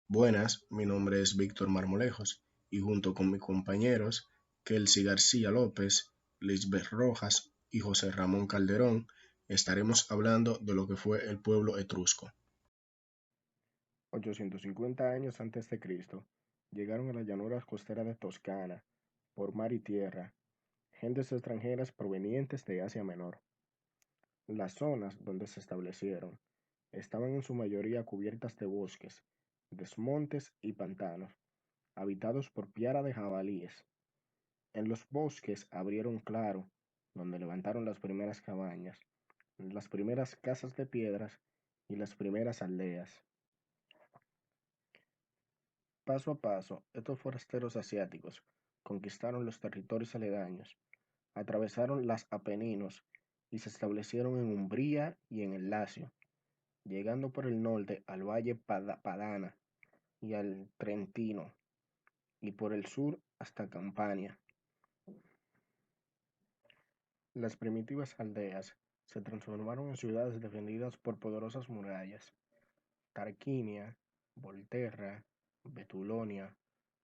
Buenas, mi nombre es Víctor Marmolejos y junto con mis compañeros Kelsey García López, Lisbeth Rojas y José Ramón Calderón estaremos hablando de lo que fue el pueblo etrusco. 850 años antes de Cristo, llegaron a las llanuras costeras de Toscana, por mar y tierra, gentes extranjeras provenientes de Asia Menor. Las zonas donde se establecieron estaban en su mayoría cubiertas de bosques, desmontes y pantanos, habitados por piara de jabalíes. En los bosques abrieron claro, donde levantaron las primeras cabañas, las primeras casas de piedras y las primeras aldeas. Paso a paso, estos forasteros asiáticos conquistaron los territorios aledaños, atravesaron los Apeninos y se establecieron en Umbría y en el Lacio, llegando por el norte al valle Padana y al Trentino, y por el sur hasta Campania. Las primitivas aldeas se transformaron en ciudades defendidas por poderosas murallas. Tarquinia, Volterra, Betulonia,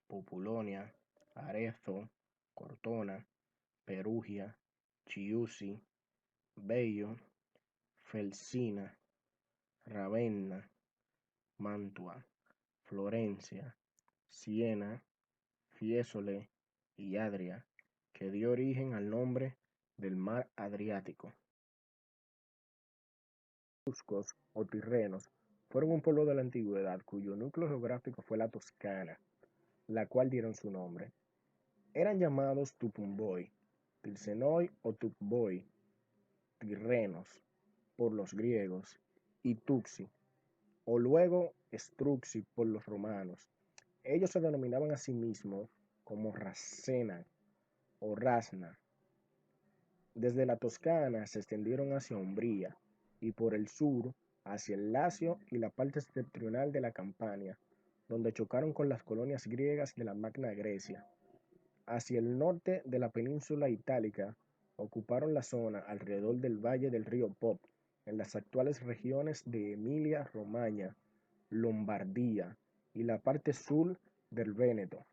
Populonia, Arezzo, Cortona, Perugia, Chiusi, Bello, Felsina, Ravenna, Mantua, Florencia, Siena, Fiesole y Adria, que dio origen al nombre del mar Adriático. Etruscos o tirrenos fueron un pueblo de la antigüedad cuyo núcleo geográfico fue la Toscana, la cual dieron su nombre. Eran llamados Tupumboi, Tirsenoi o Tukboi, tirrenos, por los griegos, y Tuxi, o luego Struxi por los romanos. Ellos se denominaban a sí mismos como Racena o Rasna. Desde la Toscana se extendieron hacia Umbría y por el sur hacia el Lacio y la parte septentrional de la Campania, donde chocaron con las colonias griegas de la Magna Grecia. Hacia el norte de la península itálica ocuparon la zona alrededor del valle del río Po, en las actuales regiones de Emilia-Romagna, Lombardía y la parte sur del Véneto.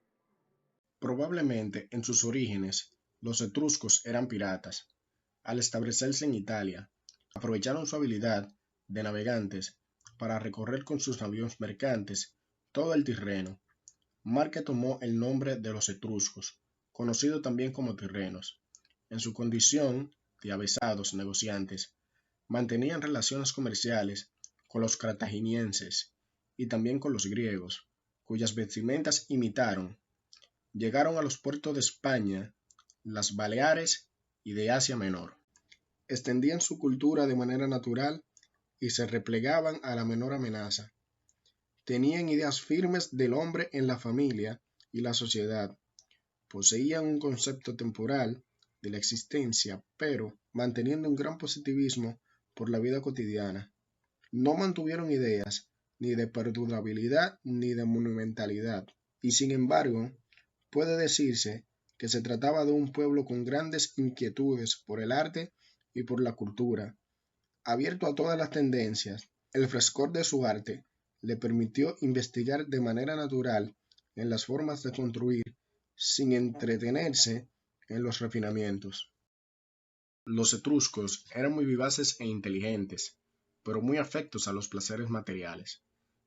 Probablemente en sus orígenes los etruscos eran piratas. Al establecerse en Italia, aprovecharon su habilidad de navegantes para recorrer con sus navíos mercantes todo el Tirreno, mar que tomó el nombre de los etruscos, conocido también como tirrenos. En su condición de avesados negociantes, mantenían relaciones comerciales con los cartaginienses y también con los griegos, cuyas vestimentas imitaron. Llegaron a los puertos de España, las Baleares y de Asia Menor. Extendían su cultura de manera natural y se replegaban a la menor amenaza. Tenían ideas firmes del hombre en la familia y la sociedad. Poseían un concepto temporal de la existencia, pero manteniendo un gran positivismo por la vida cotidiana. No mantuvieron ideas ni de perdurabilidad ni de monumentalidad, y sin embargo, puede decirse que se trataba de un pueblo con grandes inquietudes por el arte y por la cultura. Abierto a todas las tendencias, el frescor de su arte le permitió investigar de manera natural en las formas de construir sin entretenerse en los refinamientos. Los etruscos eran muy vivaces e inteligentes, pero muy afectos a los placeres materiales.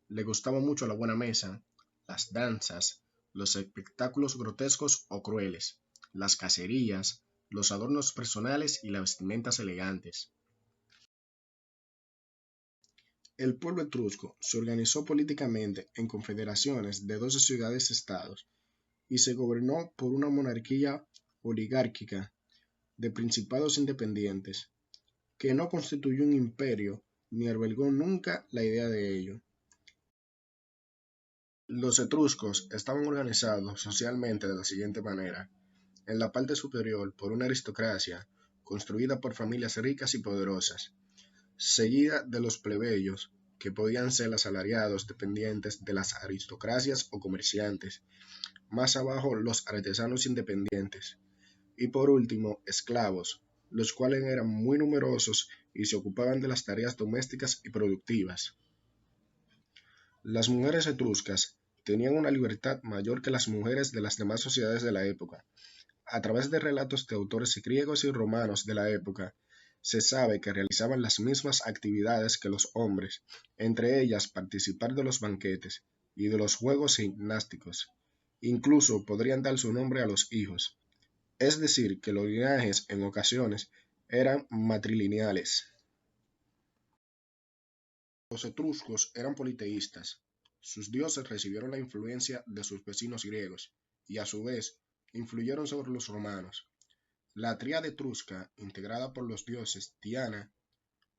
Les gustaba mucho la buena mesa, las danzas, los espectáculos grotescos o crueles, las cacerías, los adornos personales y las vestimentas elegantes. El pueblo etrusco se organizó políticamente en confederaciones de 12 ciudades-estados y se gobernó por una monarquía oligárquica de principados independientes, que no constituyó un imperio ni albergó nunca la idea de ello. Los etruscos estaban organizados socialmente de la siguiente manera: en la parte superior por una aristocracia construida por familias ricas y poderosas, seguida de los plebeyos, que podían ser asalariados dependientes de las aristocracias o comerciantes, más abajo los artesanos independientes, y por último esclavos, los cuales eran muy numerosos y se ocupaban de las tareas domésticas y productivas. Las mujeres etruscas tenían una libertad mayor que las mujeres de las demás sociedades de la época. A través de relatos de autores griegos y romanos de la época, se sabe que realizaban las mismas actividades que los hombres, entre ellas participar de los banquetes y de los juegos gimnásticos. Incluso podrían dar su nombre a los hijos, es decir, que los linajes en ocasiones eran matrilineales. Los etruscos eran politeístas. Sus dioses recibieron la influencia de sus vecinos griegos y a su vez influyeron sobre los romanos. La tríada etrusca, integrada por los dioses Diana,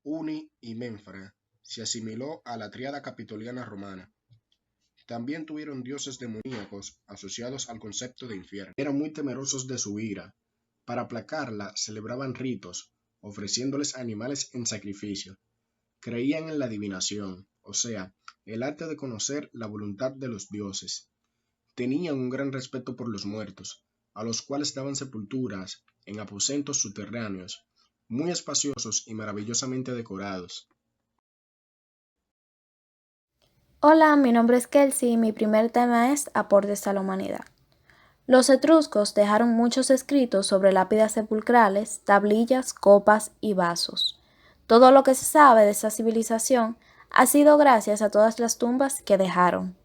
Uni y Menfra, se asimiló a la tríada capitoliana romana. También tuvieron dioses demoníacos asociados al concepto de infierno. Eran muy temerosos de su ira. Para aplacarla celebraban ritos, ofreciéndoles animales en sacrificio. Creían en la adivinación, o sea, el arte de conocer la voluntad de los dioses. Tenían un gran respeto por los muertos, a los cuales daban sepulturas en aposentos subterráneos, muy espaciosos y maravillosamente decorados. Hola, mi nombre es Kelsey y mi primer tema es Aportes a la humanidad. Los etruscos dejaron muchos escritos sobre lápidas sepulcrales, tablillas, copas y vasos. Todo lo que se sabe de esa civilización ha sido gracias a todas las tumbas que dejaron.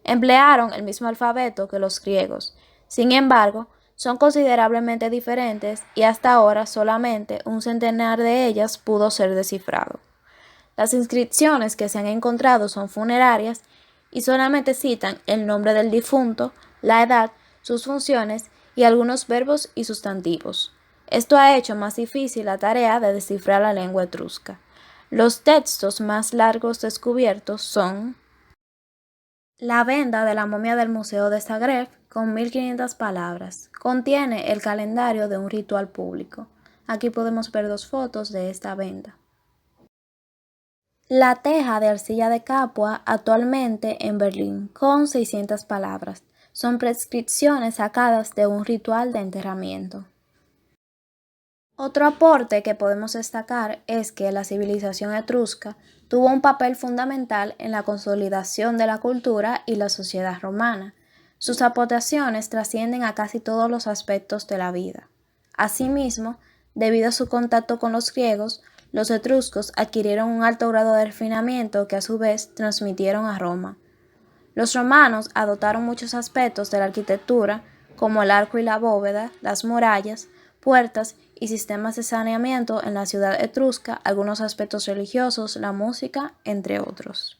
Emplearon el mismo alfabeto que los griegos. Sin embargo, son considerablemente diferentes y hasta ahora solamente un centenar de ellas pudo ser descifrado. Las inscripciones que se han encontrado son funerarias y solamente citan el nombre del difunto, la edad, sus funciones y algunos verbos y sustantivos. Esto ha hecho más difícil la tarea de descifrar la lengua etrusca. Los textos más largos descubiertos son la venda de la momia del Museo de Zagreb, con 1500 palabras. Contiene el calendario de un ritual público. Aquí podemos ver 2 fotos de esta venda. La teja de arcilla de Capua, actualmente en Berlín, con 600 palabras. Son prescripciones sacadas de un ritual de enterramiento. Otro aporte que podemos destacar es que la civilización etrusca tuvo un papel fundamental en la consolidación de la cultura y la sociedad romana. Sus aportaciones trascienden a casi todos los aspectos de la vida. Asimismo, debido a su contacto con los griegos, los etruscos adquirieron un alto grado de refinamiento que a su vez transmitieron a Roma. Los romanos adoptaron muchos aspectos de la arquitectura, como el arco y la bóveda, las murallas, puertas y sistemas de saneamiento en la ciudad etrusca, algunos aspectos religiosos, la música, entre otros.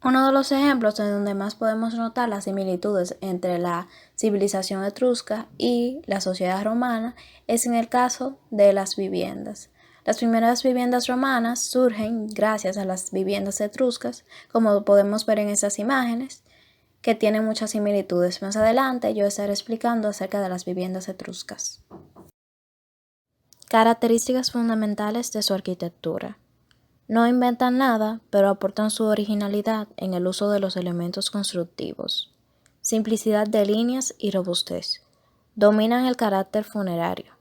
Uno de los ejemplos en donde más podemos notar las similitudes entre la civilización etrusca y la sociedad romana es en el caso de las viviendas. Las primeras viviendas romanas surgen gracias a las viviendas etruscas, como podemos ver en estas imágenes, que tienen muchas similitudes. Más adelante yo estaré explicando acerca de las viviendas etruscas. Características fundamentales de su arquitectura. No inventan nada, pero aportan su originalidad en el uso de los elementos constructivos. Simplicidad de líneas y robustez. Dominan el carácter funerario.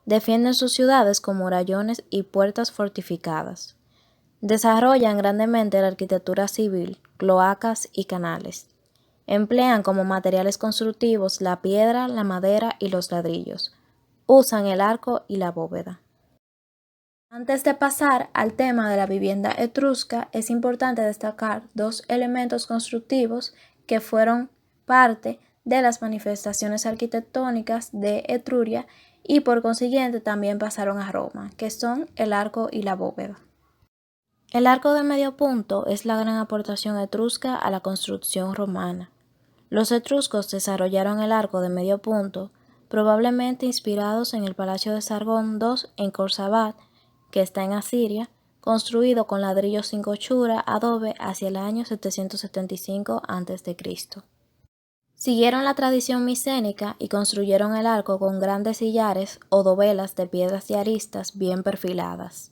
Defienden sus ciudades con murallones y puertas fortificadas. Desarrollan grandemente la arquitectura civil, cloacas y canales. Emplean como materiales constructivos la piedra, la madera y los ladrillos. Usan el arco y la bóveda. Antes de pasar al tema de la vivienda etrusca, es importante destacar 2 elementos constructivos que fueron parte de las manifestaciones arquitectónicas de Etruria y por consiguiente también pasaron a Roma, que son el arco y la bóveda. El arco de medio punto es la gran aportación etrusca a la construcción romana. Los etruscos desarrollaron el arco de medio punto, probablemente inspirados en el Palacio de Sargón II en Khorsabad, que está en Asiria, construido con ladrillos sin cochura, adobe, hacia el año 775 a.C. Siguieron la tradición micénica y construyeron el arco con grandes sillares o dovelas de piedras y aristas bien perfiladas.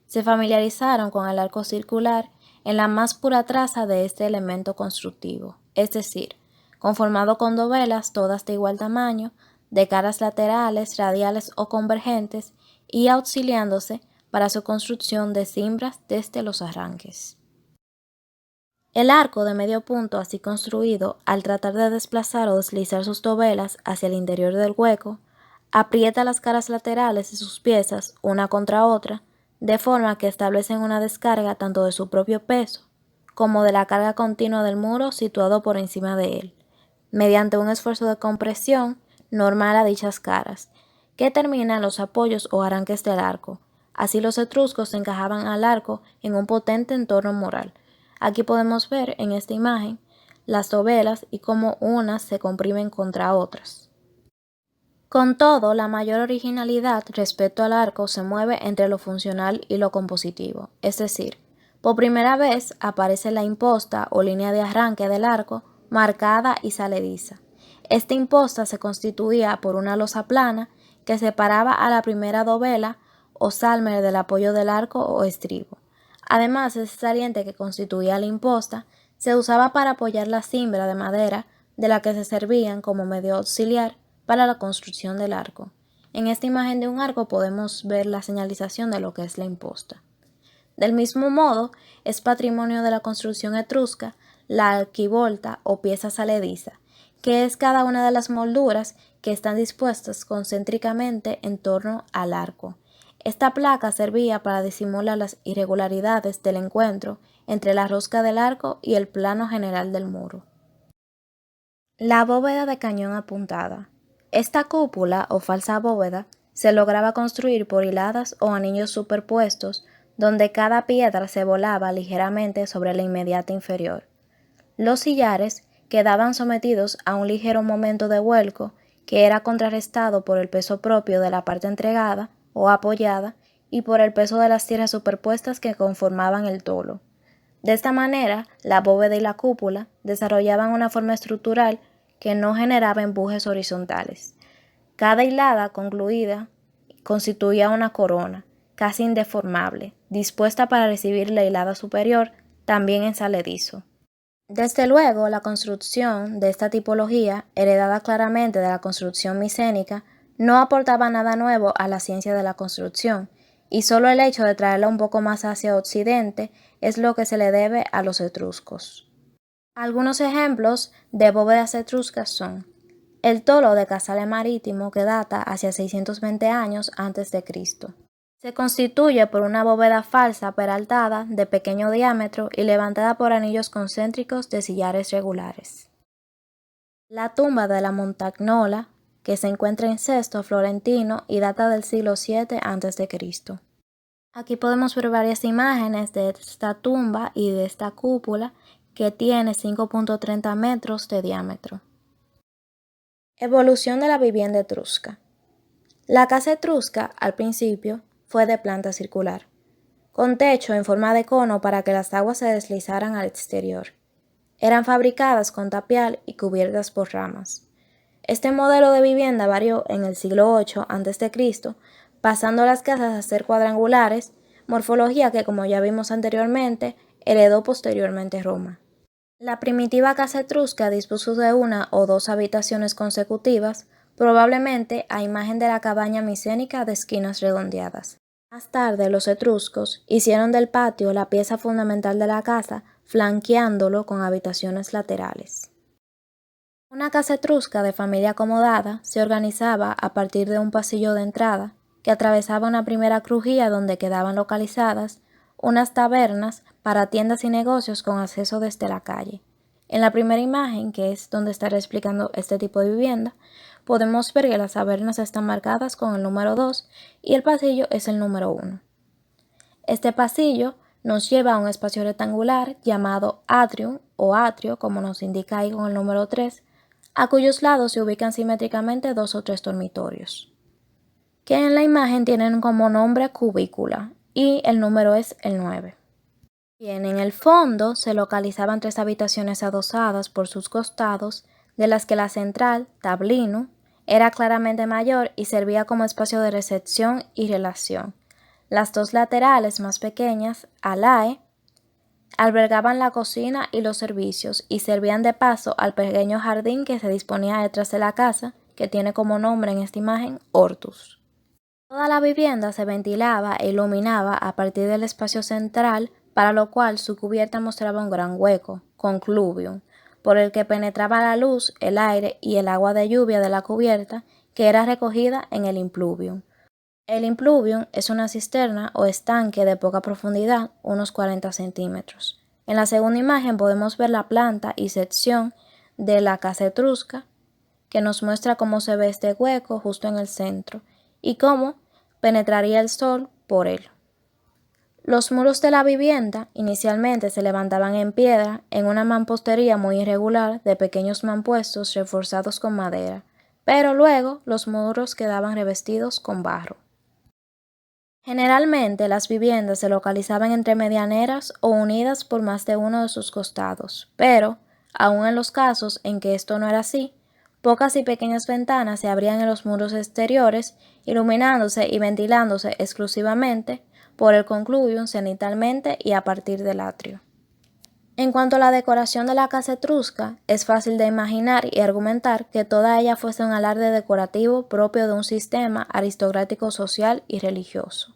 Se familiarizaron con el arco circular en la más pura traza de este elemento constructivo, es decir, conformado con dovelas todas de igual tamaño, de caras laterales, radiales o convergentes, y auxiliándose para su construcción de cimbras desde los arranques. El arco de medio punto así construido, al tratar de desplazar o deslizar sus dovelas hacia el interior del hueco, aprieta las caras laterales de sus piezas una contra otra, de forma que establecen una descarga tanto de su propio peso como de la carga continua del muro situado por encima de él, mediante un esfuerzo de compresión normal a dichas caras, que termina en los apoyos o aranques del arco. Así los etruscos encajaban al arco en un potente entorno moral. Aquí podemos ver en esta imagen las dovelas y cómo unas se comprimen contra otras. Con todo, la mayor originalidad respecto al arco se mueve entre lo funcional y lo compositivo, es decir, por primera vez aparece la imposta o línea de arranque del arco marcada y salediza. Esta imposta se constituía por una losa plana que separaba a la primera dovela o salmer del apoyo del arco o estribo. Además, ese saliente que constituía la imposta se usaba para apoyar la cimbra de madera de la que se servían como medio auxiliar para la construcción del arco. En esta imagen de un arco podemos ver la señalización de lo que es la imposta. Del mismo modo, es patrimonio de la construcción etrusca la arquivolta o pieza salediza, que es cada una de las molduras que están dispuestas concéntricamente en torno al arco. Esta placa servía para disimular las irregularidades del encuentro entre la rosca del arco y el plano general del muro. La bóveda de cañón apuntada. Esta cúpula o falsa bóveda se lograba construir por hiladas o anillos superpuestos donde cada piedra se volaba ligeramente sobre la inmediata inferior. Los sillares quedaban sometidos a un ligero momento de vuelco que era contrarrestado por el peso propio de la parte entregada o apoyada y por el peso de las tierras superpuestas que conformaban el tolo. De esta manera, la bóveda y la cúpula desarrollaban una forma estructural que no generaba empujes horizontales. Cada hilada concluida constituía una corona, casi indeformable, dispuesta para recibir la hilada superior, también en saledizo. Desde luego, la construcción de esta tipología, heredada claramente de la construcción micénica, no aportaba nada nuevo a la ciencia de la construcción, y solo el hecho de traerla un poco más hacia Occidente es lo que se le debe a los etruscos. Algunos ejemplos de bóvedas etruscas son el tolo de Casale Marítimo, que data hacia 620 años antes de Cristo. Se constituye por una bóveda falsa peraltada de pequeño diámetro y levantada por anillos concéntricos de sillares regulares. La tumba de la Montagnola, que se encuentra en Sesto, Florentino, y data del siglo VII a.C. Aquí podemos ver varias imágenes de esta tumba y de esta cúpula que tiene 5.30 metros de diámetro. Evolución de la vivienda etrusca. La casa etrusca, al principio, fue de planta circular, con techo en forma de cono para que las aguas se deslizaran al exterior. Eran fabricadas con tapial y cubiertas por ramas. Este modelo de vivienda varió en el siglo VIII a.C., pasando las casas a ser cuadrangulares, morfología que, como ya vimos anteriormente, heredó posteriormente Roma. La primitiva casa etrusca dispuso de una o dos habitaciones consecutivas, probablemente a imagen de la cabaña micénica de esquinas redondeadas. Más tarde, los etruscos hicieron del patio la pieza fundamental de la casa, flanqueándolo con habitaciones laterales. Una casa etrusca de familia acomodada se organizaba a partir de un pasillo de entrada que atravesaba una primera crujía donde quedaban localizadas unas tabernas para tiendas y negocios con acceso desde la calle. En la primera imagen, que es donde estaré explicando este tipo de vivienda, podemos ver que las tabernas están marcadas con el número 2 y el pasillo es el número 1. Este pasillo nos lleva a un espacio rectangular llamado atrium o atrio, como nos indica ahí con el número 3, a cuyos lados se ubican simétricamente 2 o 3 dormitorios, que en la imagen tienen como nombre cubícula, y el número es el 9. Bien, en el fondo se localizaban 3 habitaciones adosadas por sus costados, de las que la central, tablinum, era claramente mayor y servía como espacio de recepción y relación. Las 2 laterales más pequeñas, alae, albergaban la cocina y los servicios y servían de paso al pequeño jardín que se disponía detrás de la casa, que tiene como nombre en esta imagen hortus. Toda la vivienda se ventilaba e iluminaba a partir del espacio central para lo cual su cubierta mostraba un gran hueco, concluvium, por el que penetraba la luz, el aire y el agua de lluvia de la cubierta, que era recogida en el impluvium. El impluvium es una cisterna o estanque de poca profundidad, unos 40 centímetros. En la segunda imagen podemos ver la planta y sección de la casa etrusca, que nos muestra cómo se ve este hueco justo en el centro y cómo penetraría el sol por él. Los muros de la vivienda inicialmente se levantaban en piedra en una mampostería muy irregular de pequeños mampuestos reforzados con madera, pero luego los muros quedaban revestidos con barro. Generalmente las viviendas se localizaban entre medianeras o unidas por más de uno de sus costados, pero, aun en los casos en que esto no era así, pocas y pequeñas ventanas se abrían en los muros exteriores, iluminándose y ventilándose exclusivamente por el concluvium cenitalmente y a partir del atrio. En cuanto a la decoración de la casa etrusca, es fácil de imaginar y argumentar que toda ella fuese un alarde decorativo propio de un sistema aristocrático social y religioso.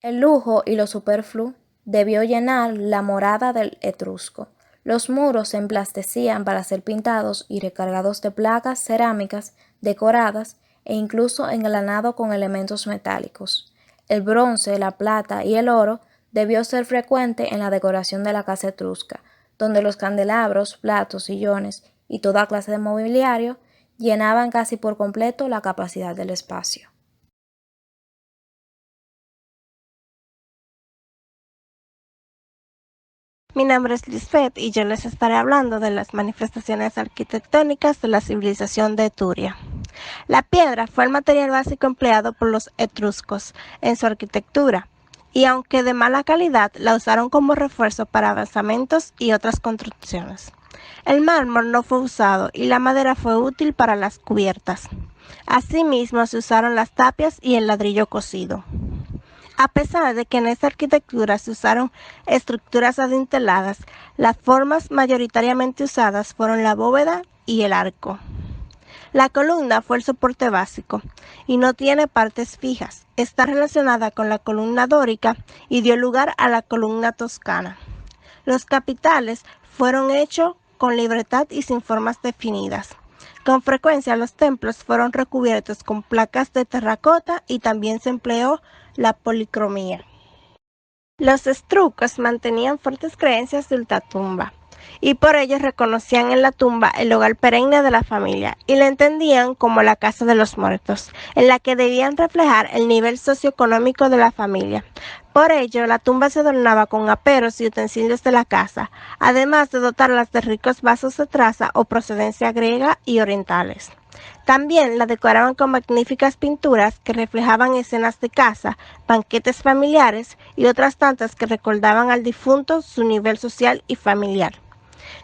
El lujo y lo superfluo debió llenar la morada del etrusco. Los muros se emplastecían para ser pintados y recargados de placas cerámicas decoradas e incluso engranado con elementos metálicos. El bronce, la plata y el oro debió ser frecuente en la decoración de la casa etrusca, donde los candelabros, platos, sillones y toda clase de mobiliario llenaban casi por completo la capacidad del espacio. Mi nombre es Lisbeth y yo les estaré hablando de las manifestaciones arquitectónicas de la civilización de Etruria. La piedra fue el material básico empleado por los etruscos en su arquitectura, y aunque de mala calidad, la usaron como refuerzo para basamentos y otras construcciones. El mármol no fue usado y la madera fue útil para las cubiertas. Asimismo, se usaron las tapias y el ladrillo cocido. A pesar de que en esta arquitectura se usaron estructuras adinteladas, las formas mayoritariamente usadas fueron la bóveda y el arco. La columna fue el soporte básico y no tiene partes fijas. Está relacionada con la columna dórica y dio lugar a la columna toscana. Los capiteles fueron hechos con libertad y sin formas definidas. Con frecuencia los templos fueron recubiertos con placas de terracota y también se empleó la policromía. Los etruscos mantenían fuertes creencias de ultratumba y por ello reconocían en la tumba el hogar perenne de la familia y la entendían como la casa de los muertos, en la que debían reflejar el nivel socioeconómico de la familia. Por ello, la tumba se adornaba con aperos y utensilios de la casa, además de dotarlas de ricos vasos de traza o procedencia griega y orientales. También la decoraban con magníficas pinturas que reflejaban escenas de caza, banquetes familiares y otras tantas que recordaban al difunto su nivel social y familiar.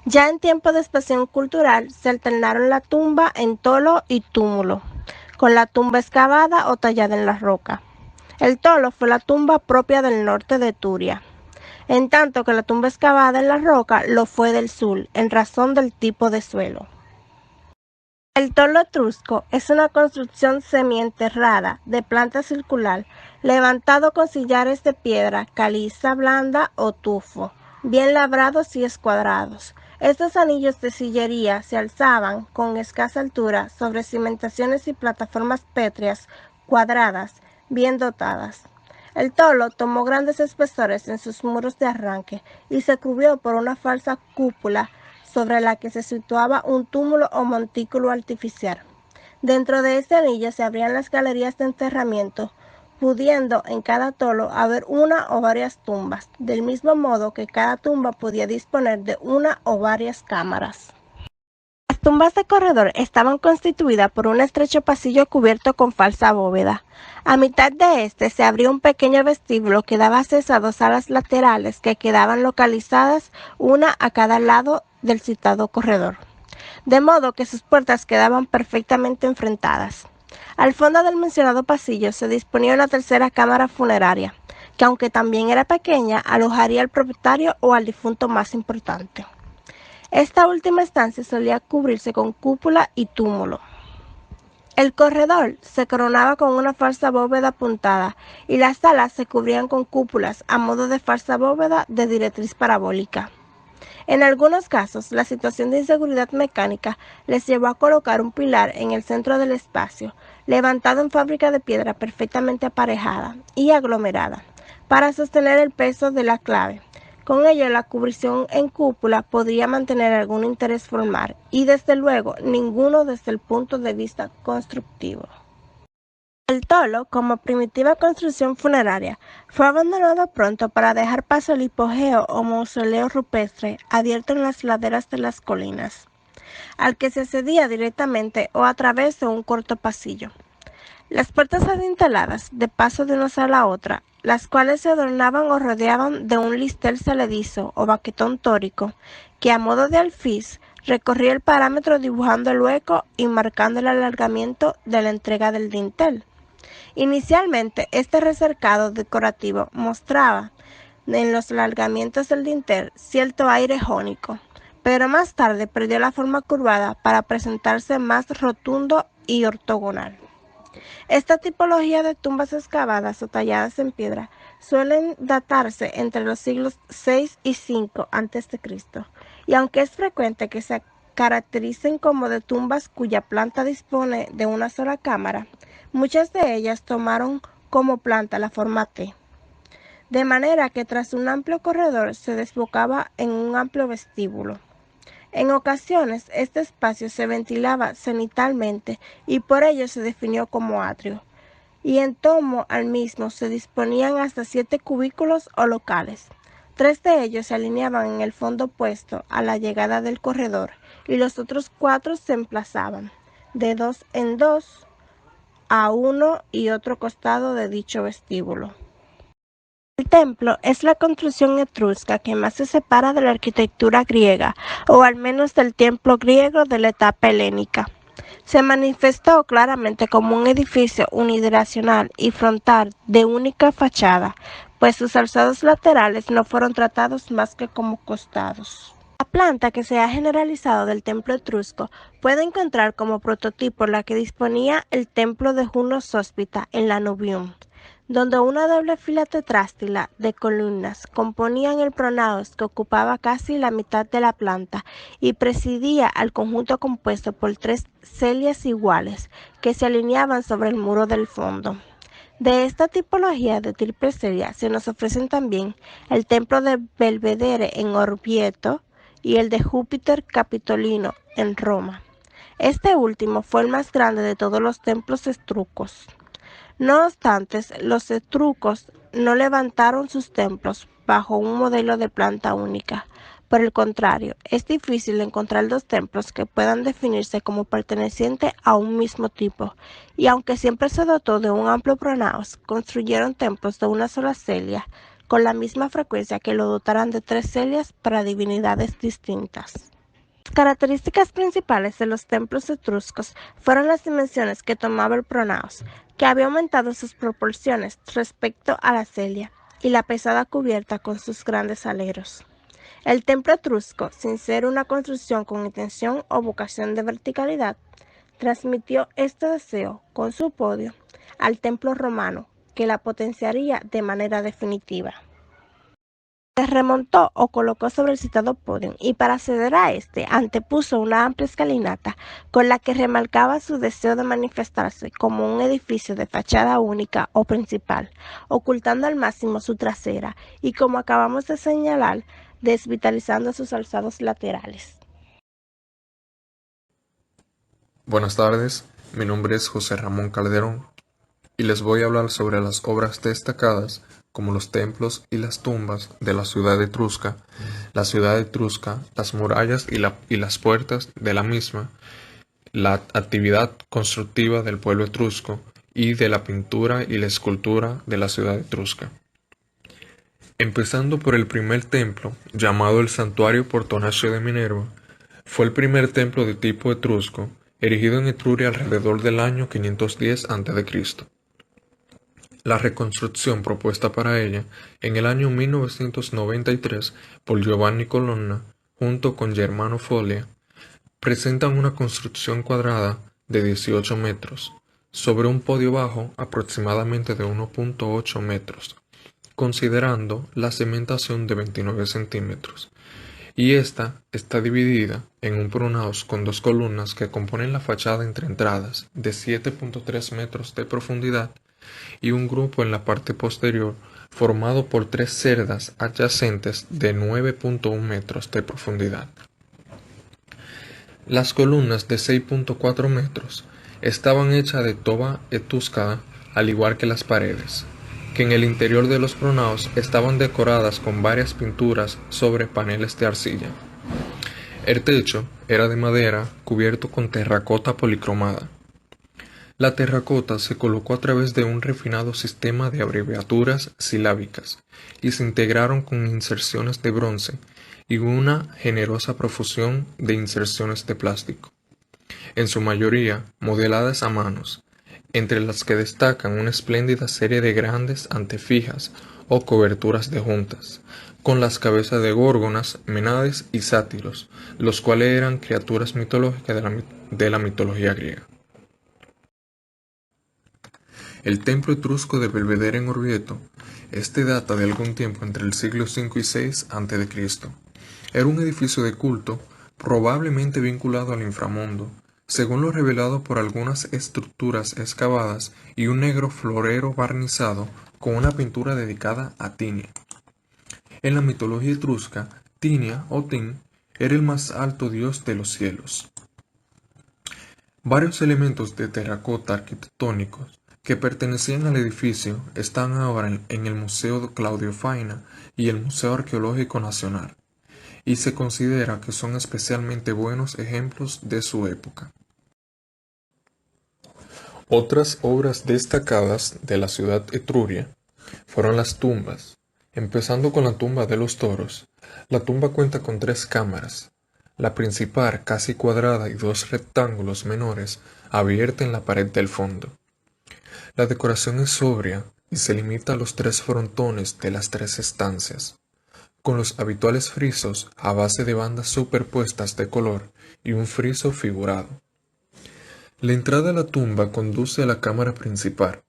Ya en tiempo de expansión cultural se alternaron la tumba en tolo y túmulo, con la tumba excavada o tallada en la roca. El tolo fue la tumba propia del norte de Etruria, en tanto que la tumba excavada en la roca lo fue del sur, en razón del tipo de suelo. El tolo etrusco es una construcción semienterrada de planta circular, levantado con sillares de piedra caliza blanda o tufo, bien labrados y escuadrados. Estos anillos de sillería se alzaban con escasa altura sobre cimentaciones y plataformas pétreas cuadradas, bien dotadas. El tolo tomó grandes espesores en sus muros de arranque y se cubrió por una falsa cúpula sobre la que se situaba un túmulo o montículo artificial. Dentro de este anillo se abrían las galerías de enterramiento, pudiendo en cada tolo haber una o varias tumbas, del mismo modo que cada tumba podía disponer de una o varias cámaras. Las tumbas de corredor estaban constituidas por un estrecho pasillo cubierto con falsa bóveda. A mitad de este se abría un pequeño vestíbulo que daba acceso a dos salas laterales que quedaban localizadas una a cada lado del citado corredor, de modo que sus puertas quedaban perfectamente enfrentadas. Al fondo del mencionado pasillo se disponía una tercera cámara funeraria, que aunque también era pequeña, alojaría al propietario o al difunto más importante. Esta última estancia solía cubrirse con cúpula y túmulo. El corredor se coronaba con una falsa bóveda apuntada y las salas se cubrían con cúpulas a modo de falsa bóveda de directriz parabólica. En algunos casos, la situación de inseguridad mecánica les llevó a colocar un pilar en el centro del espacio, levantado en fábrica de piedra perfectamente aparejada y aglomerada, para sostener el peso de la clave. Con ello, la cubrición en cúpula podría mantener algún interés formal y, desde luego, ninguno desde el punto de vista constructivo. El tolo, como primitiva construcción funeraria, fue abandonado pronto para dejar paso al hipogeo o mausoleo rupestre abierto en las laderas de las colinas, al que se accedía directamente o a través de un corto pasillo. Las puertas adinteladas, de paso de una sala a otra, las cuales se adornaban o rodeaban de un listel saledizo o baquetón tórico, que a modo de alfiz recorría el parámetro dibujando el hueco y marcando el alargamiento de la entrega del dintel. Inicialmente, este recercado decorativo mostraba en los alargamientos del dintel cierto aire jónico, pero más tarde perdió la forma curvada para presentarse más rotundo y ortogonal. Esta tipología de tumbas excavadas o talladas en piedra suelen datarse entre los siglos VI y V a.C., y aunque es frecuente que se caractericen como de tumbas cuya planta dispone de una sola cámara, muchas de ellas tomaron como planta la forma T, de manera que tras un amplio corredor se desembocaba en un amplio vestíbulo. En ocasiones, este espacio se ventilaba cenitalmente y por ello se definió como atrio, y en torno al mismo se disponían hasta 7 cubículos o locales. 3 de ellos se alineaban en el fondo opuesto a la llegada del corredor y los otros 4 se emplazaban, de 2 en 2, a uno y otro costado de dicho vestíbulo. El templo es la construcción etrusca que más se separa de la arquitectura griega, o al menos del templo griego de la etapa helénica. Se manifestó claramente como un edificio unidireccional y frontal de única fachada, pues sus alzados laterales no fueron tratados más que como costados. La planta que se ha generalizado del templo etrusco puede encontrar como prototipo la que disponía el templo de Juno Sóspita en Lanuvium, donde una doble fila tetrástila de columnas componían el pronaos que ocupaba casi la mitad de la planta y presidía al conjunto compuesto por 3 celias iguales que se alineaban sobre el muro del fondo. De esta tipología de triple celia se nos ofrecen también el templo de Belvedere en Orvieto y el de Júpiter Capitolino en Roma. Este último fue el más grande de todos los templos etruscos. No obstante, los etruscos no levantaron sus templos bajo un modelo de planta única. Por el contrario, es difícil encontrar 2 templos que puedan definirse como pertenecientes a un mismo tipo, y aunque siempre se dotó de un amplio pronaos, construyeron templos de una sola celia, con la misma frecuencia que lo dotaran de 3 celias para divinidades distintas. Las características principales de los templos etruscos fueron las dimensiones que tomaba el pronaos, que había aumentado sus proporciones respecto a la celia, y la pesada cubierta con sus grandes aleros. El templo etrusco, sin ser una construcción con intención o vocación de verticalidad, transmitió este deseo, con su podio, al templo romano, que la potenciaría de manera definitiva. Se remontó o colocó sobre el citado podio y para acceder a este antepuso una amplia escalinata con la que remarcaba su deseo de manifestarse como un edificio de fachada única o principal, ocultando al máximo su trasera y, como acabamos de señalar, desvitalizando sus alzados laterales. Buenas tardes, mi nombre es José Ramón Calderón y les voy a hablar sobre las obras destacadas como los templos y las tumbas de la ciudad etrusca, las murallas y las puertas de la misma, la actividad constructiva del pueblo etrusco y de la pintura y la escultura de la ciudad etrusca. Empezando por el primer templo, llamado el Santuario Portonacio de Minerva, fue el primer templo de tipo etrusco, erigido en Etruria alrededor del año 510 a.C. La reconstrucción propuesta para ella en el año 1993 por Giovanni Colonna junto con Germano Foglia presentan una construcción cuadrada de 18 metros, sobre un podio bajo aproximadamente de 1.8 metros, considerando la cimentación de 29 centímetros, y esta está dividida en un pronaos con dos columnas que componen la fachada entre entradas de 7.3 metros de profundidad y un grupo en la parte posterior formado por tres cerdas adyacentes de 9.1 metros de profundidad. Las columnas de 6.4 metros estaban hechas de toba etruscada, al igual que las paredes, que en el interior de los pronaos estaban decoradas con varias pinturas sobre paneles de arcilla. El techo era de madera cubierto con terracota policromada. La terracota se colocó a través de un refinado sistema de abreviaturas silábicas y se integraron con inserciones de bronce y una generosa profusión de inserciones de plástico, en su mayoría modeladas a manos, entre las que destacan una espléndida serie de grandes antefijas o coberturas de juntas, con las cabezas de górgonas, menades y sátiros, los cuales eran criaturas mitológicas de la mitología griega. El templo etrusco de Belvedere en Orvieto, data de algún tiempo entre el siglo V y VI a.C. Era un edificio de culto, probablemente vinculado al inframundo, según lo revelado por algunas estructuras excavadas y un negro florero barnizado con una pintura dedicada a Tinia. En la mitología etrusca, Tinia o Tin era el más alto dios de los cielos. Varios elementos de terracota arquitectónicos que pertenecían al edificio están ahora en el Museo Claudio Faina y el Museo Arqueológico Nacional, y se considera que son especialmente buenos ejemplos de su época. Otras obras destacadas de la ciudad etruria fueron las tumbas, empezando con la tumba de los toros. La tumba cuenta con 3 cámaras, la principal casi cuadrada y 2 rectángulos menores abierta en la pared del fondo. La decoración es sobria y se limita a los 3 frontones de las 3 estancias, con los habituales frisos a base de bandas superpuestas de color y un friso figurado. La entrada a la tumba conduce a la cámara principal.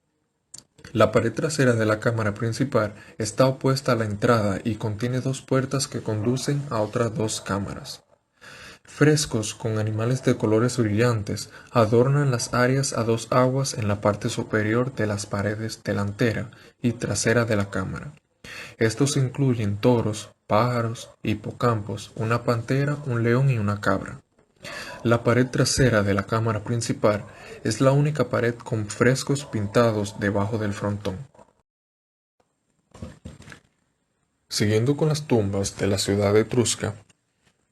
La pared trasera de la cámara principal está opuesta a la entrada y contiene 2 puertas que conducen a otras 2 cámaras. Frescos con animales de colores brillantes adornan las áreas a 2 aguas en la parte superior de las paredes delantera y trasera de la cámara. Estos incluyen toros, pájaros, hipocampos, una pantera, un león y una cabra. La pared trasera de la cámara principal es la única pared con frescos pintados debajo del frontón. Siguiendo con las tumbas de la ciudad etrusca,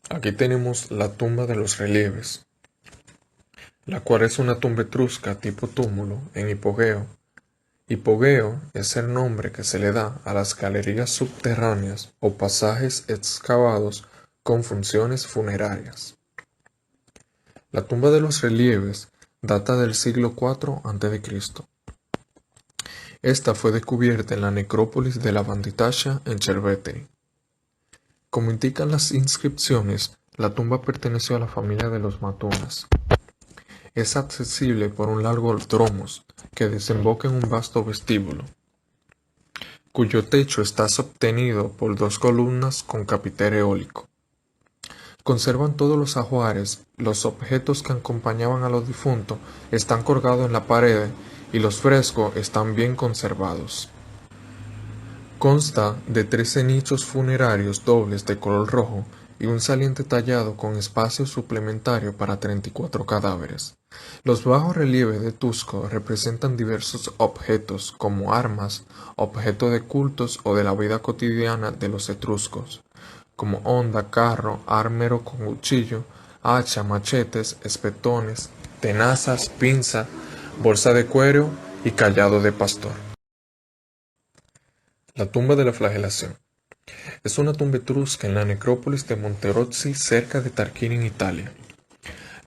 aquí tenemos la tumba de los relieves, la cual es una tumba etrusca tipo túmulo en hipogeo. Hipogeo es el nombre que se le da a las galerías subterráneas o pasajes excavados con funciones funerarias. La tumba de los relieves data del siglo IV a.C. Esta fue descubierta en la necrópolis de la Banditascia en Cerveteri. Como indican las inscripciones, la tumba perteneció a la familia de los Matunas. Es accesible por un largo dromos que desemboca en un vasto vestíbulo, cuyo techo está sostenido por 2 columnas con capitel eólico. Conservan todos los ajuares, los objetos que acompañaban a los difuntos están colgados en la pared y los frescos están bien conservados. Consta de 13 nichos funerarios dobles de color rojo y un saliente tallado con espacio suplementario para 34 cadáveres. Los bajos relieves de Tusco representan diversos objetos como armas, objetos de cultos o de la vida cotidiana de los etruscos, como honda, carro, armero con cuchillo, hacha, machetes, espetones, tenazas, pinza, bolsa de cuero y cayado de pastor. La tumba de la flagelación. Es una tumba etrusca en la necrópolis de Monterozzi cerca de Tarquini en Italia.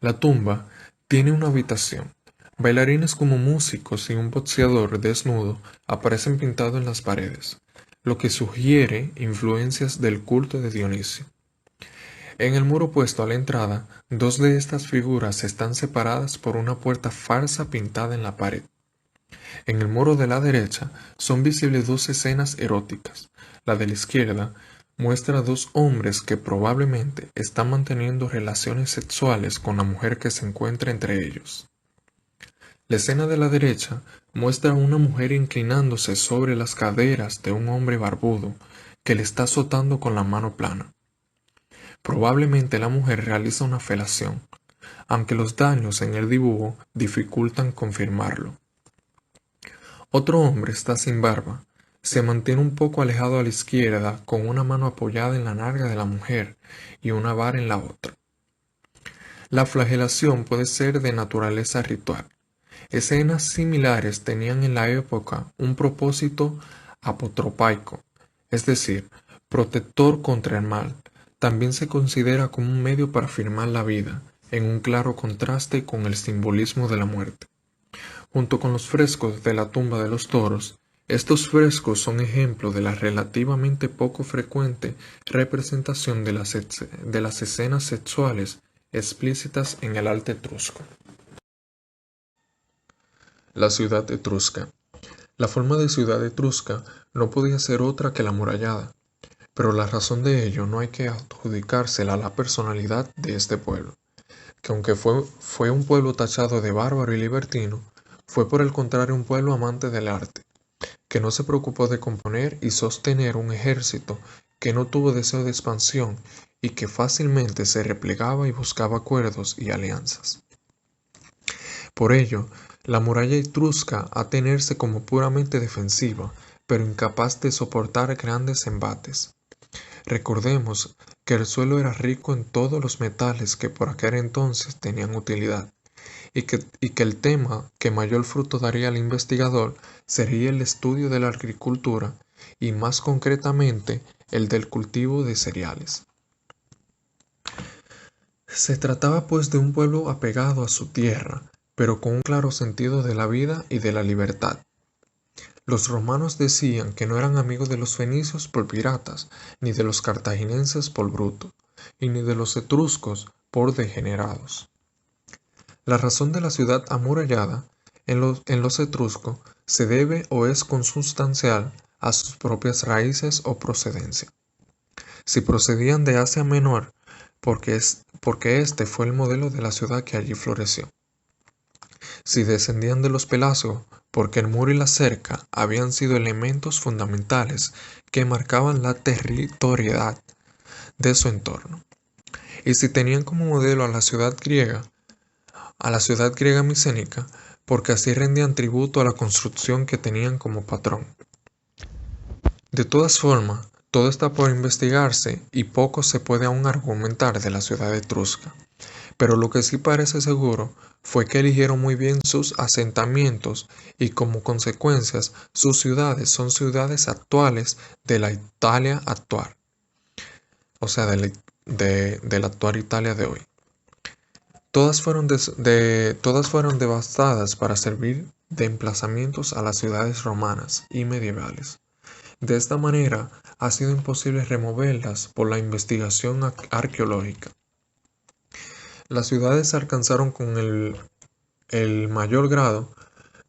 La tumba tiene una habitación. Bailarines como músicos y un boxeador desnudo aparecen pintados en las paredes, lo que sugiere influencias del culto de Dionisio. En el muro opuesto a la entrada, dos de estas figuras están separadas por una puerta falsa pintada en la pared. En el muro de la derecha son visibles dos escenas eróticas. La de la izquierda muestra a dos hombres que probablemente están manteniendo relaciones sexuales con la mujer que se encuentra entre ellos. La escena de la derecha muestra a una mujer inclinándose sobre las caderas de un hombre barbudo que le está azotando con la mano plana. Probablemente la mujer realiza una felación, aunque los daños en el dibujo dificultan confirmarlo. Otro hombre está sin barba, se mantiene un poco alejado a la izquierda con una mano apoyada en la nalga de la mujer y una vara en la otra. La flagelación puede ser de naturaleza ritual. Escenas similares tenían en la época un propósito apotropaico, es decir, protector contra el mal. También se considera como un medio para afirmar la vida, en un claro contraste con el simbolismo de la muerte. Junto con los frescos de la tumba de los toros, estos frescos son ejemplo de la relativamente poco frecuente representación de las escenas sexuales explícitas en el arte etrusco. La ciudad etrusca. La forma de ciudad etrusca no podía ser otra que la amurallada, pero la razón de ello no hay que adjudicársela a la personalidad de este pueblo, que aunque fue un pueblo tachado de bárbaro y libertino, fue por el contrario un pueblo amante del arte, que no se preocupó de componer y sostener un ejército, que no tuvo deseo de expansión y que fácilmente se replegaba y buscaba acuerdos y alianzas. Por ello, la muralla etrusca a tenerse como puramente defensiva, pero incapaz de soportar grandes embates. Recordemos que el suelo era rico en todos los metales que por aquel entonces tenían utilidad, y que el tema que mayor fruto daría al investigador sería el estudio de la agricultura y más concretamente el del cultivo de cereales. Se trataba pues de un pueblo apegado a su tierra, pero con un claro sentido de la vida y de la libertad. Los romanos decían que no eran amigos de los fenicios por piratas, ni de los cartagineses por brutos, y ni de los etruscos por degenerados. La razón de la ciudad amurallada en los etruscos se debe o es consustancial a sus propias raíces o procedencia. Si procedían de Asia Menor, porque este fue el modelo de la ciudad que allí floreció. Si descendían de los Pelasgos, porque el muro y la cerca habían sido elementos fundamentales que marcaban la territorialidad de su entorno. Y si tenían como modelo a la ciudad griega micénica, porque así rendían tributo a la construcción que tenían como patrón. De todas formas, todo está por investigarse y poco se puede aún argumentar de la ciudad etrusca. Pero lo que sí parece seguro fue que eligieron muy bien sus asentamientos y como consecuencias sus ciudades son ciudades actuales de la Italia actual, o sea, de la actual Italia de hoy. Todas fueron devastadas para servir de emplazamientos a las ciudades romanas y medievales. De esta manera ha sido imposible removerlas por la investigación arqueológica. Las ciudades alcanzaron con el mayor grado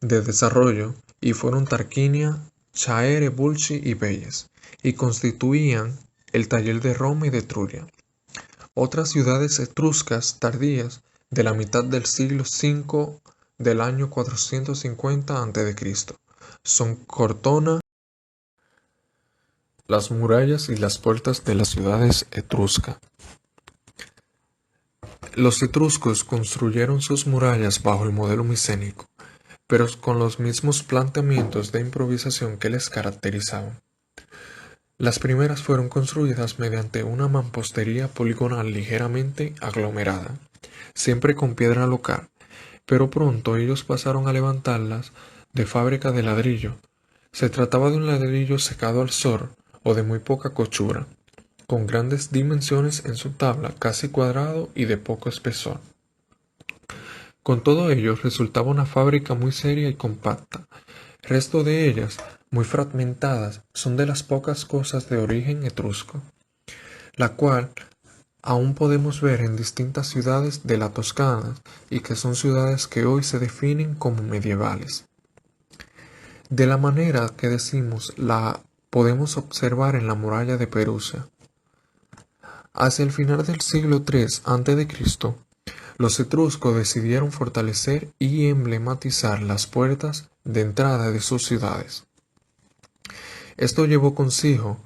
de desarrollo y fueron Tarquinia, Chaere, Bulci y Veyes, y constituían el taller de Roma y de Etruria. Otras ciudades etruscas tardías de la mitad del siglo V del año 450 a.C. son Cortona. Las murallas y las puertas de las ciudades etruscas. Los etruscos construyeron sus murallas bajo el modelo micénico, pero con los mismos planteamientos de improvisación que les caracterizaban. Las primeras fueron construidas mediante una mampostería poligonal ligeramente aglomerada, siempre con piedra local, pero pronto ellos pasaron a levantarlas de fábrica de ladrillo. Se trataba de un ladrillo secado al sol o de muy poca cochura, con grandes dimensiones en su tabla, casi cuadrado y de poco espesor. Con todo ello resultaba una fábrica muy seria y compacta. Resto de ellas, muy fragmentadas, son de las pocas cosas de origen etrusco, la cual aún podemos ver en distintas ciudades de la Toscana y que son ciudades que hoy se definen como medievales. De la manera que decimos la podemos observar en la muralla de Perusia. Hacia el final del siglo III a.C., los etruscos decidieron fortalecer y emblematizar las puertas de entrada de sus ciudades. Esto llevó consigo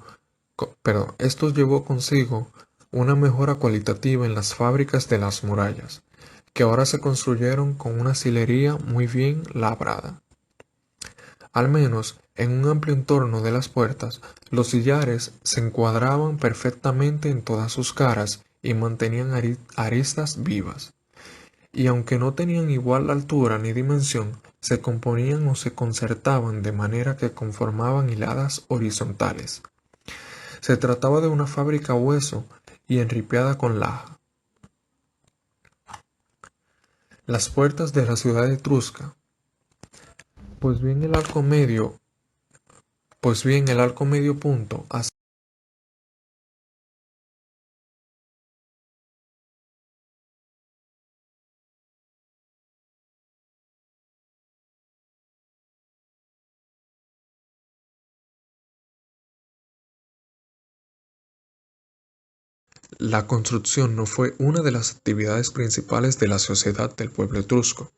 una mejora cualitativa en las fábricas de las murallas, que ahora se construyeron con una sillería muy bien labrada. Al menos en un amplio entorno de las puertas, los sillares se encuadraban perfectamente en todas sus caras y mantenían aristas vivas. Y aunque no tenían igual altura ni dimensión, se componían o se concertaban de manera que conformaban hiladas horizontales. Se trataba de una fábrica a hueso y enripiada con laja. Las puertas de la ciudad etrusca. Pues bien, el arco medio punto hacia la construcción no fue una de las actividades principales de la sociedad del pueblo etrusco.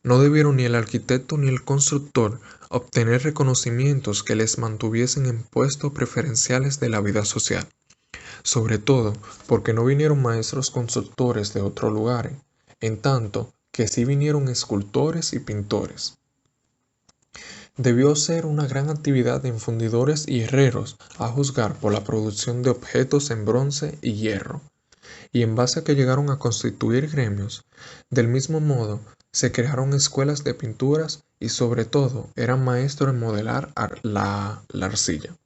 No debieron ni el arquitecto ni el constructor obtener reconocimientos que les mantuviesen en puestos preferenciales de la vida social, sobre todo porque no vinieron maestros constructores de otro lugar, en tanto que sí vinieron escultores y pintores. Debió ser una gran actividad en fundidores y herreros, a juzgar por la producción de objetos en bronce y hierro, y en base a que llegaron a constituir gremios. Del mismo modo, se crearon escuelas de pinturas y sobre todo eran maestros en modelar la arcilla.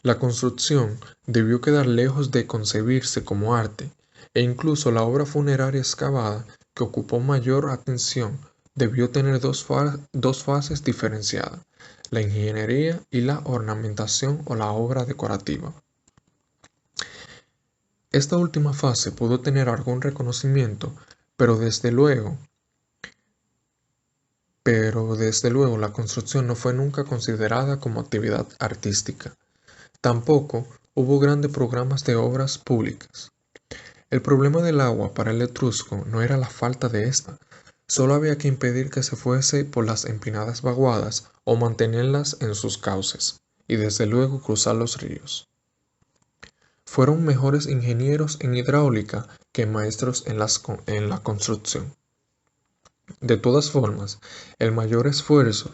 La construcción debió quedar lejos de concebirse como arte, e incluso la obra funeraria excavada, que ocupó mayor atención, debió tener dos fases diferenciadas: la ingeniería y la ornamentación o la obra decorativa. Esta última fase pudo tener algún reconocimiento, pero desde luego la construcción no fue nunca considerada como actividad artística. Tampoco hubo grandes programas de obras públicas. El problema del agua para el etrusco no era la falta de esta, solo había que impedir que se fuese por las empinadas vaguadas o mantenerlas en sus cauces, y desde luego cruzar los ríos. Fueron mejores ingenieros en hidráulica que maestros en la construcción. De todas formas, el mayor esfuerzo,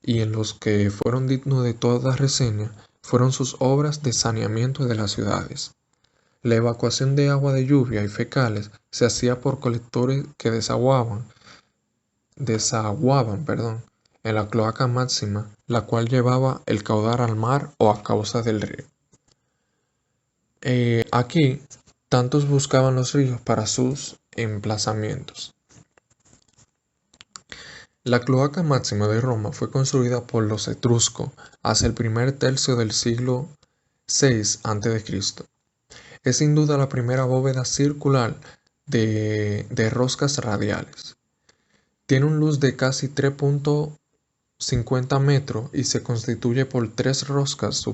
y en los que fueron dignos de toda reseña, fueron sus obras de saneamiento de las ciudades. La evacuación de agua de lluvia y fecales se hacía por colectores que desaguaban, en la cloaca máxima, la cual llevaba el caudal al mar o a causa del río. Aquí, tantos buscaban los ríos para sus emplazamientos. La cloaca máxima de Roma fue construida por los etruscos hacia el primer tercio del siglo VI a.C. Es sin duda la primera bóveda circular de roscas radiales. Tiene un luz de casi 3.50 metros y se constituye por 3 roscas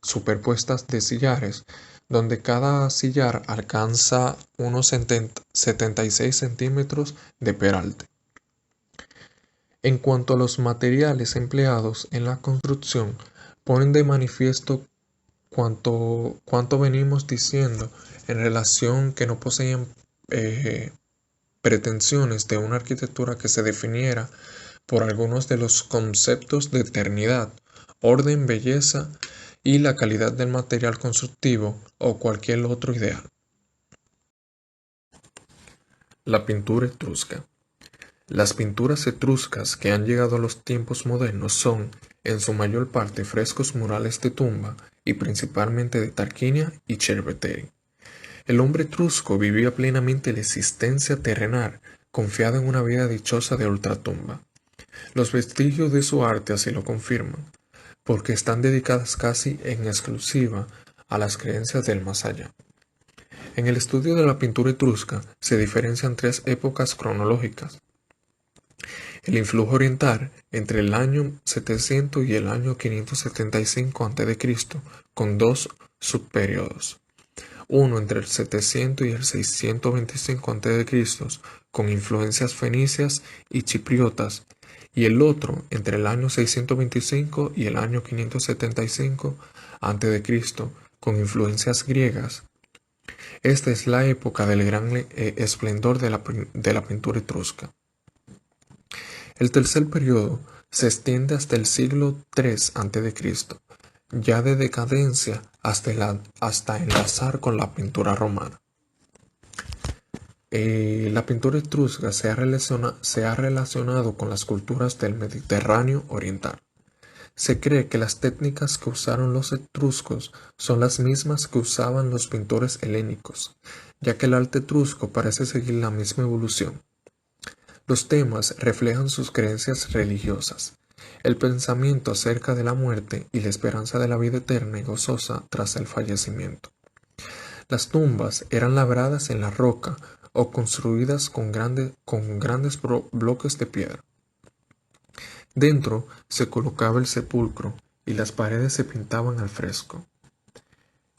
superpuestas de sillares, donde cada sillar alcanza unos 76 centímetros de peralte. En cuanto a los materiales empleados en la construcción, ponen de manifiesto cuanto venimos diciendo en relación que no poseían pretensiones de una arquitectura que se definiera por algunos de los conceptos de eternidad, orden, belleza y la calidad del material constructivo o cualquier otro ideal. La pintura etrusca. Las pinturas etruscas que han llegado a los tiempos modernos son, en su mayor parte, frescos murales de tumba y principalmente de Tarquinia y Cerveteri. El hombre etrusco vivía plenamente la existencia terrenal, confiado en una vida dichosa de ultratumba. Los vestigios de su arte así lo confirman, porque están dedicadas casi en exclusiva a las creencias del más allá. En el estudio de la pintura etrusca se diferencian tres épocas cronológicas. El influjo oriental entre el año 700 y el año 575 a.C., con dos subperiodos. Uno entre el 700 y el 625 a.C., con influencias fenicias y chipriotas, y el otro entre el año 625 y el año 575 a.C., con influencias griegas. Esta es la época del gran esplendor de la pintura etrusca. El tercer periodo se extiende hasta el siglo III a.C., ya de decadencia hasta enlazar con la pintura romana. La pintura etrusca se ha relacionado con las culturas del Mediterráneo oriental. Se cree que las técnicas que usaron los etruscos son las mismas que usaban los pintores helénicos, ya que el arte etrusco parece seguir la misma evolución. Los temas reflejan sus creencias religiosas, el pensamiento acerca de la muerte y la esperanza de la vida eterna y gozosa tras el fallecimiento. Las tumbas eran labradas en la roca o construidas con grandes bloques de piedra. Dentro se colocaba el sepulcro y las paredes se pintaban al fresco.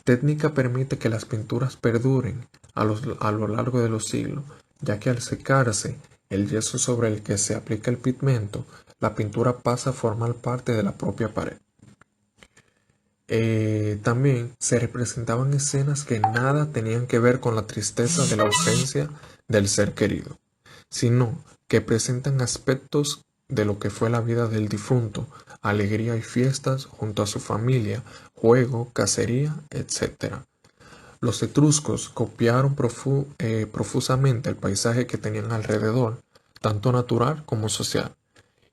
Técnica permite que las pinturas perduren a lo largo de los siglos, ya que al secarse el yeso sobre el que se aplica el pigmento, la pintura pasa a formar parte de la propia pared. También se representaban escenas que nada tenían que ver con la tristeza de la ausencia del ser querido, sino que presentan aspectos de lo que fue la vida del difunto, alegría y fiestas junto a su familia, juego, cacería, etc. Los etruscos copiaron profusamente el paisaje que tenían alrededor, tanto natural como social,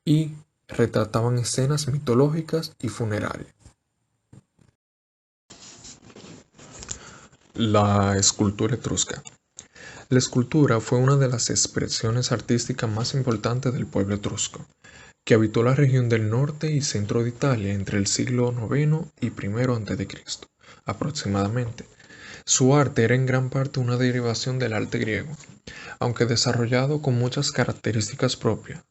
y retrataban escenas mitológicas y funerarias. La escultura etrusca. La escultura fue una de las expresiones artísticas más importantes del pueblo etrusco, que habitó la región del norte y centro de Italia entre el siglo IX y I a.C., aproximadamente. Su arte era en gran parte una derivación del arte griego, aunque desarrollado con muchas características propias.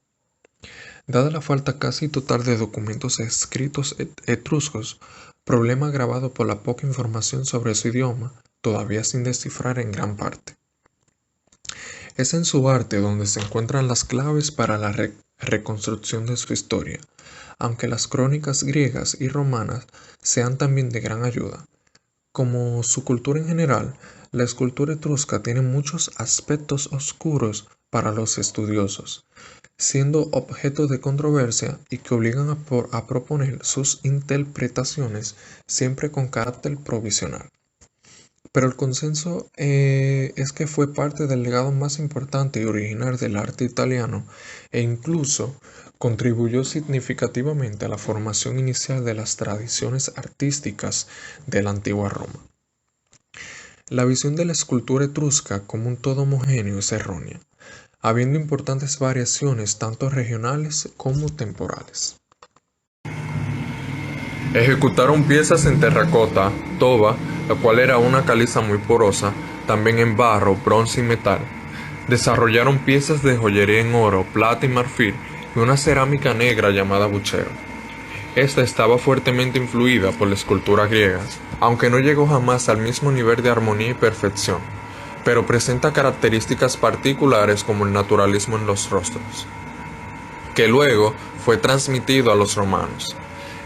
Dada la falta casi total de documentos escritos etruscos, problema agravado por la poca información sobre su idioma, todavía sin descifrar en gran parte. Es en su arte donde se encuentran las claves para la reconstrucción de su historia, aunque las crónicas griegas y romanas sean también de gran ayuda. Como su cultura en general, la escultura etrusca tiene muchos aspectos oscuros para los estudiosos, siendo objeto de controversia y que obligan a proponer sus interpretaciones siempre con carácter provisional. Pero el consenso es que fue parte del legado más importante y original del arte italiano e incluso contribuyó significativamente a la formación inicial de las tradiciones artísticas de la antigua Roma. La visión de la escultura etrusca como un todo homogéneo es errónea, habiendo importantes variaciones tanto regionales como temporales. Ejecutaron piezas en terracota, toba, la cual era una caliza muy porosa, también en barro, bronce y metal. Desarrollaron piezas de joyería en oro, plata y marfil y una cerámica negra llamada buchero. Esta estaba fuertemente influida por la escultura griega, aunque no llegó jamás al mismo nivel de armonía y perfección, pero presenta características particulares como el naturalismo en los rostros, que luego fue transmitido a los romanos.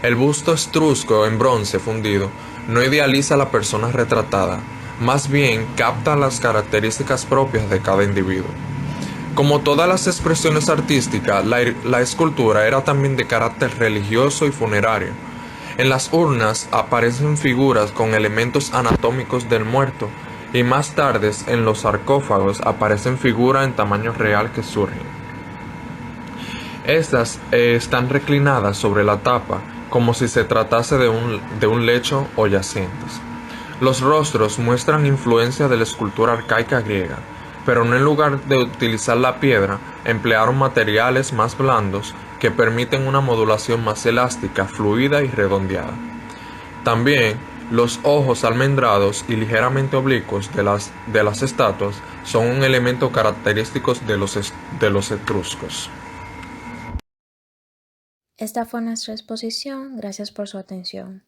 El busto etrusco en bronce fundido no idealiza a la persona retratada, más bien capta las características propias de cada individuo. Como todas las expresiones artísticas, la escultura era también de carácter religioso y funerario. En las urnas aparecen figuras con elementos anatómicos del muerto, y más tarde en los sarcófagos aparecen figuras en tamaño real que surgen. Estas están reclinadas sobre la tapa, como si se tratase de un lecho o yacientes. Los rostros muestran influencia de la escultura arcaica griega, pero no en lugar de utilizar la piedra, emplearon materiales más blandos que permiten una modulación más elástica, fluida y redondeada. También Los ojos almendrados y ligeramente oblicuos de las estatuas son un elemento característico de los etruscos. Esta fue nuestra exposición. Gracias por su atención.